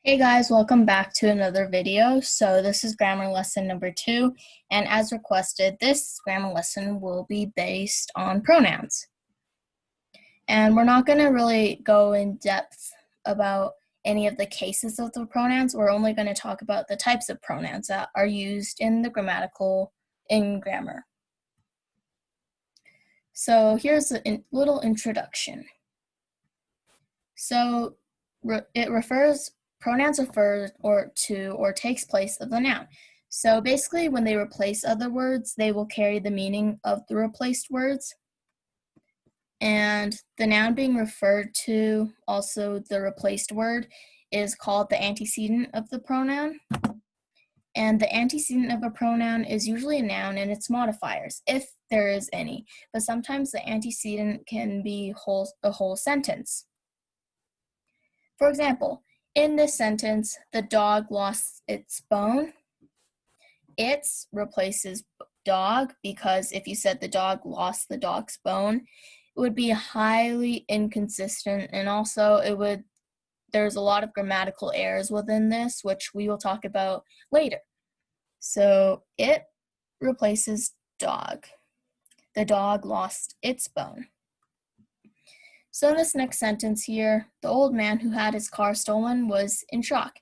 Hey guys, welcome back to another video. So this is grammar lesson number 2, and as requested, this grammar lesson will be based on pronouns. And we're not going to really go in depth about any of the cases of the pronouns. We're only going to talk about the types of pronouns that are used in grammar. So here's a little introduction. So pronouns refer to or takes place of the noun. So basically, when they replace other words, they will carry the meaning of the replaced words. And the noun being referred to, also the replaced word, is called the antecedent of the pronoun. And the antecedent of a pronoun is usually a noun and its modifiers, if there is any. But sometimes the antecedent can be a whole sentence. For example, in this sentence, the dog lost its bone. Its replaces dog because if you said the dog lost the dog's bone, it would be highly inconsistent, and also there's a lot of grammatical errors within this, which we will talk about later. So it replaces dog. The dog lost its bone. So in this next sentence here, the old man who had his car stolen was in shock.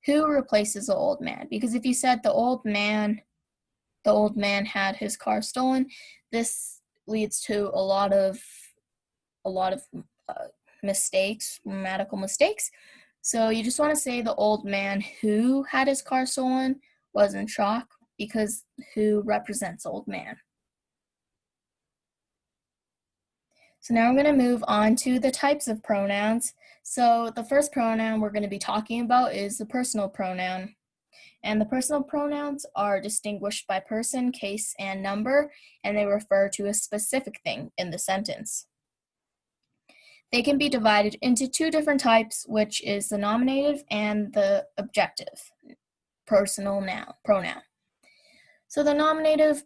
Who replaces the old man? Because if you said the old man had his car stolen, this leads to a lot of mistakes, grammatical mistakes. So you just want to say the old man who had his car stolen was in shock because who represents old man. So now we're going to move on to the types of pronouns. So the first pronoun we're going to be talking about is the personal pronoun. And the personal pronouns are distinguished by person, case, and number, and they refer to a specific thing in the sentence. They can be divided into two different types, which is the nominative and the objective personal pronoun. So the nominative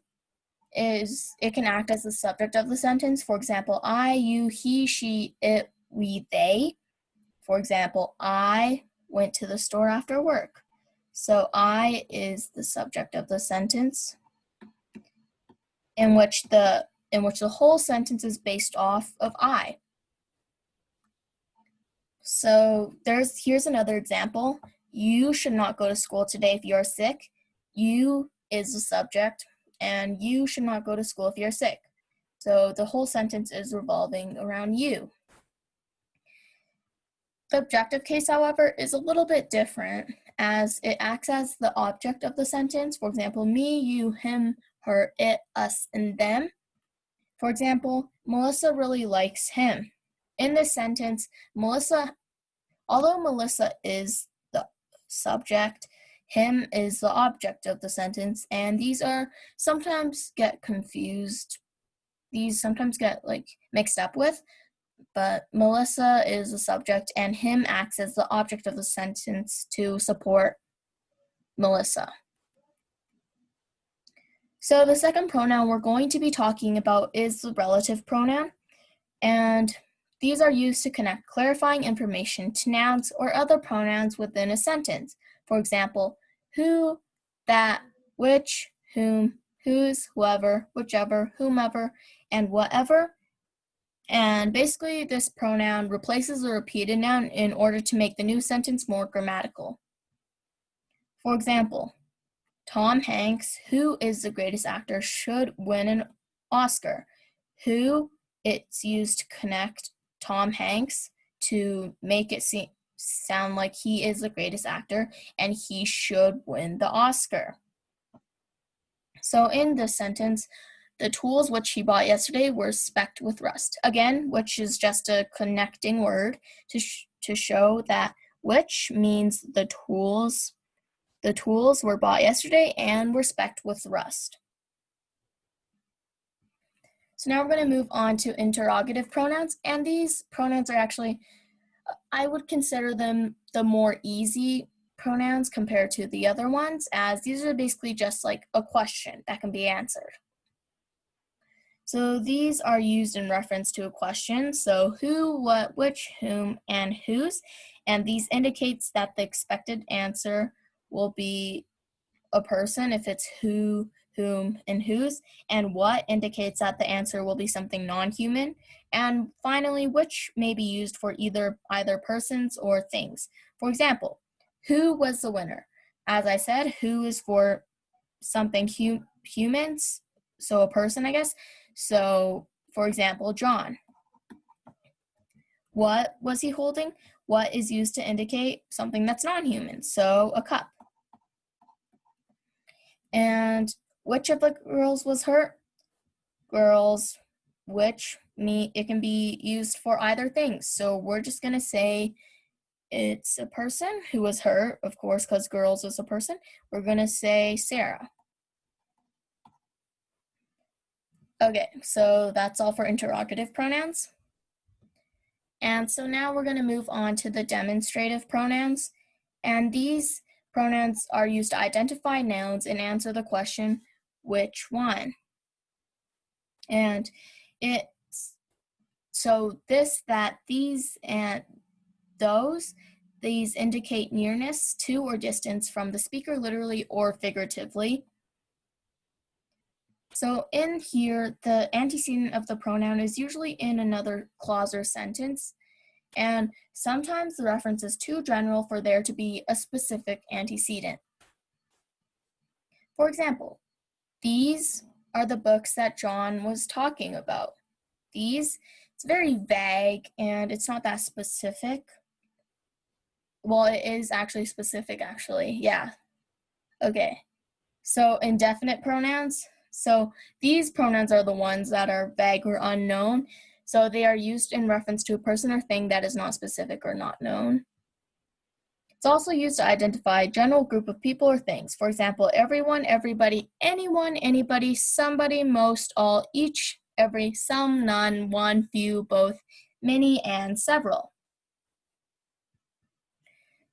it can act as the subject of the sentence. For example, I, you, he, she, it, we, they. For example, I went to the store after work. So I is the subject of the sentence, in which the whole sentence is based off of I. So here's another example. You should not go to school today if you're sick. You is the subject, and you should not go to school if you're sick. So the whole sentence is revolving around you. The objective case, however, is a little bit different, as it acts as the object of the sentence. For example, me, you, him, her, it, us, and them. For example, Melissa really likes him. In this sentence, although Melissa is the subject, him is the object of the sentence, and these sometimes get confused. These sometimes get mixed up with, but Melissa is the subject and him acts as the object of the sentence to support Melissa. So the second pronoun we're going to be talking about is the relative pronoun, and these are used to connect clarifying information to nouns or other pronouns within a sentence. For example, who, that, which, whom, whose, whoever, whichever, whomever, and whatever. And basically, this pronoun replaces a repeated noun in order to make the new sentence more grammatical. For example, Tom Hanks, who is the greatest actor, should win an Oscar. Who, it's used to connect Tom Hanks to make it sound like he is the greatest actor and he should win the Oscar. So in this sentence, the tools which he bought yesterday were specced with rust. Again, which is just a connecting word to show that which means the tools were bought yesterday and were specced with rust. So now we're going to move on to interrogative pronouns, and these pronouns are actually, I would consider them the more easy pronouns compared to the other ones, as these are basically just like a question that can be answered. So these are used in reference to a question, so who, what, which, whom, and whose, and these indicates that the expected answer will be a person if it's who, whom, and whose, and what indicates that the answer will be something non-human, and finally, which may be used for either persons or things. For example, who was the winner? As I said, who is for something humans, so a person, I guess. So, for example, John. What was he holding? What is used to indicate something that's non-human, so a cup. And which of the girls was hurt? Girls, which it can be used for either things. So we're just gonna say it's a person who was hurt, of course, because girls is a person. We're gonna say Sarah. Okay, so that's all for interrogative pronouns. And so now we're going to move on to the demonstrative pronouns. And these pronouns are used to identify nouns and answer the question, which one? And it's so this, that, these, and those, these indicate nearness to or distance from the speaker literally or figuratively. So in here, the antecedent of the pronoun is usually in another clause or sentence, and sometimes the reference is too general for there to be a specific antecedent. For example, these are the books that John was talking about. These, it's very vague and it's not that specific. Well, it is actually specific, actually, yeah. Okay, so indefinite pronouns. So these pronouns are the ones that are vague or unknown. So they are used in reference to a person or thing that is not specific or not known. It's also used to identify a general group of people or things. For example, everyone, everybody, anyone, anybody, somebody, most, all, each, every, some, none, one, few, both, many, and several.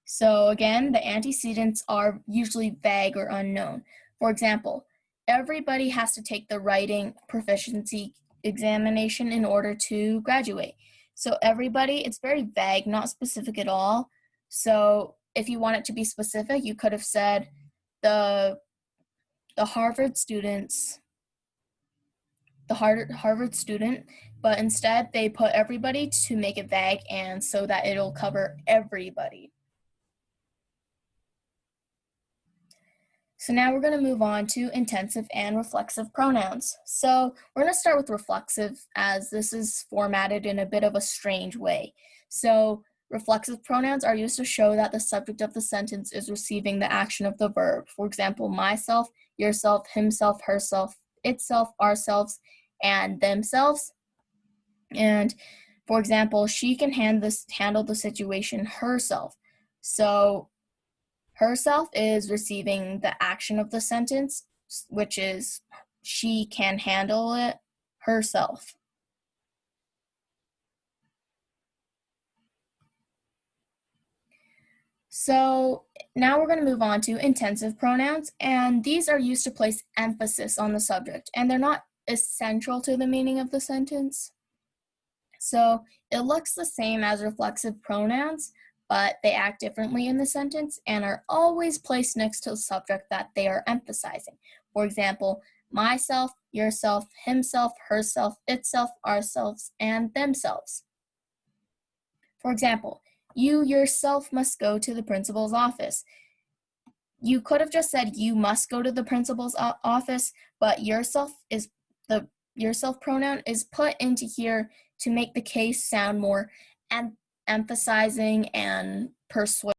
So again, the antecedents are usually vague or unknown. For example, everybody has to take the writing proficiency examination in order to graduate. So everybody, it's very vague, not specific at all. So if you want it to be specific, you could have said the Harvard students, the Harvard student, but instead they put everybody to make it vague and so that it'll cover everybody. So now we're going to move on to intensive and reflexive pronouns. So we're going to start with reflexive as this is formatted in a bit of a strange way. So reflexive pronouns are used to show that the subject of the sentence is receiving the action of the verb. For example, myself, yourself, himself, herself, itself, ourselves, and themselves. And for example, she can handle the situation herself. So herself is receiving the action of the sentence, which is she can handle it herself. So now we're going to move on to intensive pronouns, and these are used to place emphasis on the subject, and they're not essential to the meaning of the sentence. So it looks the same as reflexive pronouns, but they act differently in the sentence and are always placed next to the subject that they are emphasizing. For example, myself, yourself, himself, herself, itself, ourselves, and themselves. For example, you yourself must go to the principal's office. You could have just said you must go to the principal's office, but yourself pronoun is put into here to make the case sound more emphasizing and persuasive.